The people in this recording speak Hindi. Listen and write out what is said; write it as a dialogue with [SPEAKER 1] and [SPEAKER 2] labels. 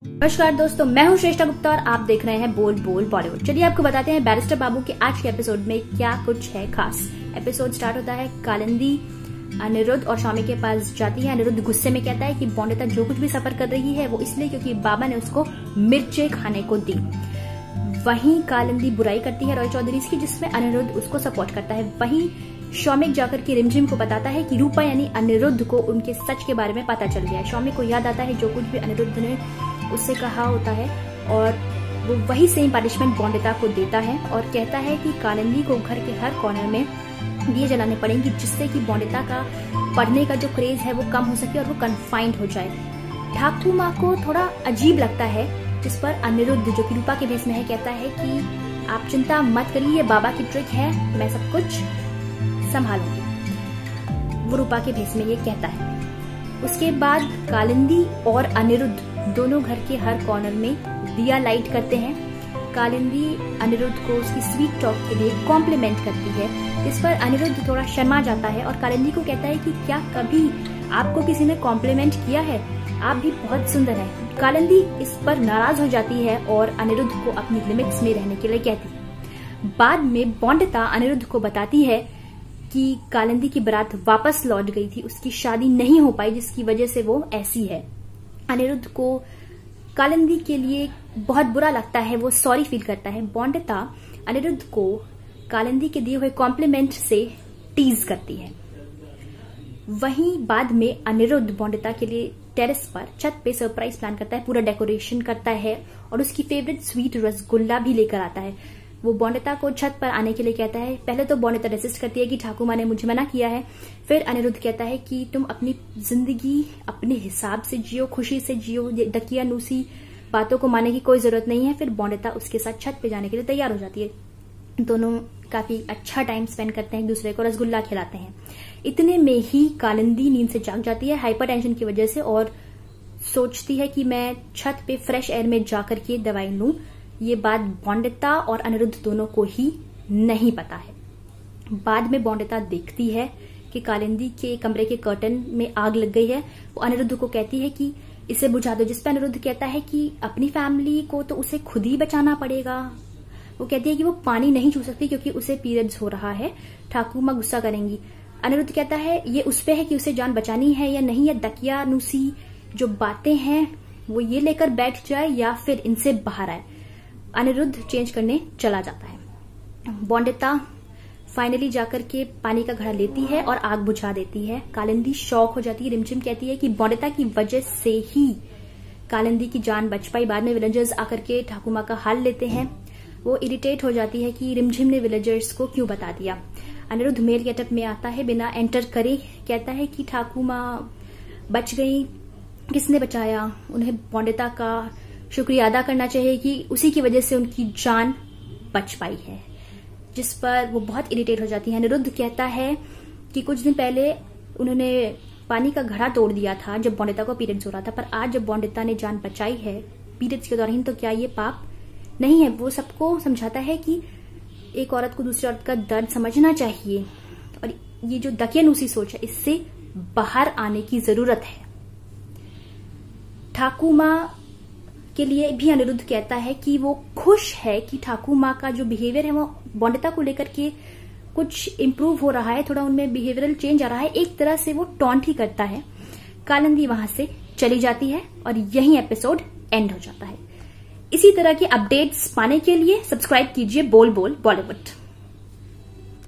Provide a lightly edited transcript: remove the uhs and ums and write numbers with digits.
[SPEAKER 1] नमस्कार दोस्तों, मैं हूं श्रेष्ठा गुप्ता और आप देख रहे हैं बोल बोल बॉलीवुड। चलिए आपको बताते हैं बैरिस्टर बाबू के आज के एपिसोड में क्या कुछ है खास। एपिसोड स्टार्ट होता है, कालिंदी अनिरुद्ध और स्वामी के पास जाती है। अनिरुद्ध गुस्से में कहता है कि बॉन्डिता जो कुछ भी सफर कर रही है वो इसलिए क्योंकि बाबा ने उसको मिर्चें खाने को दी। वहीं कालिंदी बुराई करती है रॉय चौधरी की, जिसमें अनिरुद्ध उसको सपोर्ट करता है। वहीं शौमिक जाकर के रिमझिम को बताता है कि रूपा यानी अनिरुद्ध को उनके सच के बारे में पता चल गया है। शौमिक को याद आता है जो कुछ भी अनिरुद्ध ने उससे कहा होता है और वो वही सेम पनिशमेंट बॉन्डिता को देता है और कहता है कि कालिंदी को घर के हर कॉर्नर में दिए जलाने पड़ेंगे, जिससे कि बॉन्डिता का पढ़ने का जो क्रेज है वो कम हो सके और वो कन्फाइंड हो जाए। ठाकुर माँ को थोड़ा अजीब लगता है, जिस पर अनिरुद्ध जो कि रूपा के भेष में है कहता है कि आप चिंता मत करिए, ये बाबा की ट्रिक है, मैं सब कुछ संभालूंगी। वो रूपा के भेष में ये कहता है। उसके बाद कालिंदी और अनिरुद्ध दोनों घर के हर कॉर्नर में दिया लाइट करते हैं। कालिंदी अनिरुद्ध को उसकी स्वीट टॉक के लिए कॉम्प्लीमेंट करती है, इस पर अनिरुद्ध थोड़ा शर्मा जाता है और कालिंदी को कहता है कि क्या कभी आपको किसी ने कॉम्प्लीमेंट किया है, आप भी बहुत सुंदर हैं। कालिंदी इस पर नाराज हो जाती है और अनिरुद्ध को अपनी लिमिट्स में रहने के लिए कहती है। बाद में बॉन्डिता अनिरुद्ध को बताती है कि कालिंदी की बारात वापस लौट गई थी, उसकी शादी नहीं हो पाई, जिसकी वजह से वो ऐसी है। अनिरुद्ध को कालिंदी के लिए बहुत बुरा लगता है, वो सॉरी फील करता है। बॉन्डिता अनिरुद्ध को कालिंदी के दिए हुए कॉम्प्लीमेंट से टीज करती है। वहीं बाद में अनिरुद्ध बॉन्डिता के लिए टेरेस पर छत पे सरप्राइज प्लान करता है, पूरा डेकोरेशन करता है और उसकी फेवरेट स्वीट रसगुल्ला भी लेकर आता है। वो बॉन्डिता को छत पर आने के लिए कहता है। पहले तो बॉन्डिता रेसिस्ट करती है कि ठाकुर माँ ने मुझे मना किया है। फिर अनिरुद्ध कहता है कि तुम अपनी जिंदगी अपने हिसाब से जियो, खुशी से जियो, दकियानूसी बातों को मानने की कोई जरूरत नहीं है। फिर बॉन्डिता उसके साथ छत पे जाने के लिए तैयार हो जाती है। दोनों काफी अच्छा टाइम स्पेंड करते हैं, एक दूसरे को रसगुल्ला खिलाते हैं। इतने में ही कालिंदी नींद से जाग जाती है हाइपर टेंशन की वजह से और सोचती है कि मैं छत पे फ्रेश एयर में जाकर के दवाई लूं। ये बात बॉन्डिता और अनिरुद्ध दोनों को ही नहीं पता है। बाद में बॉन्डिता देखती है कि कालिंदी के कमरे के कर्टन में आग लग गई है। वो अनिरुद्ध को कहती है कि इसे बुझा दो, जिस पर अनिरुद्ध कहता है कि अपनी फैमिली को तो उसे खुद ही बचाना पड़ेगा। वो कहती है कि वो पानी नहीं छू सकती क्योंकि उसे पीरियड्स हो रहा है, ठाकुर माँ गुस्सा करेंगी। अनिरुद्ध कहता है ये उस पे है कि उसे जान बचानी है या नहीं, या दकियानूसी जो बातें हैं वो ये लेकर बैठ जाए या फिर इनसे बाहर आए। अनिरुद्ध चेंज करने चला जाता है। बॉन्डिता फाइनली जाकर के पानी का घड़ा लेती है और आग बुझा देती है। कालिंदी शॉक हो जाती है। रिमझिम कहती है कि बॉन्डिता की वजह से ही कालिंदी की जान बच पाई। बाद में विलेजर्स आकर के ठाकुर माँ का हाल लेते हैं। वो इरिटेट हो जाती है कि रिमझिम ने विलेजर्स को क्यों बता दिया। अनिरुद्ध मेल गेटअप में आता है बिना एंटर करे, कहता है कि ठाकुर माँ बच गई, किसने बचाया, उन्हें बॉन्डिता का शुक्रिया अदा करना चाहिए कि उसी की वजह से उनकी जान बच पाई है। जिस पर वो बहुत इरिटेट हो जाती है। अनिरुद्ध कहता है कि कुछ दिन पहले उन्होंने पानी का घड़ा तोड़ दिया था जब बॉन्डिता को पीरियड्स हो रहा था, पर आज जब बॉन्डिता ने जान बचाई है पीरियड्स के दौरान, तो क्या ये पाप नहीं है। वो सबको समझाता है कि एक औरत को दूसरी औरत का दर्द समझना चाहिए और ये जो दकियानूसी सोच है इससे बाहर आने की जरूरत है। ठाकुर माँ के लिए भी अनिरुद्ध कहता है कि वो खुश है कि ठाकुर माँ का जो बिहेवियर है वो बॉन्डिता को लेकर के कुछ इम्प्रूव हो रहा है, थोड़ा उनमें बिहेवियरल चेंज आ रहा है। एक तरह से वो टॉन्ट ही करता है। कालिंदी वहां से चली जाती है और यही एपिसोड एंड हो जाता है। इसी तरह के अपडेट्स पाने के लिए सब्सक्राइब कीजिए बोल बोल बॉलीवुड।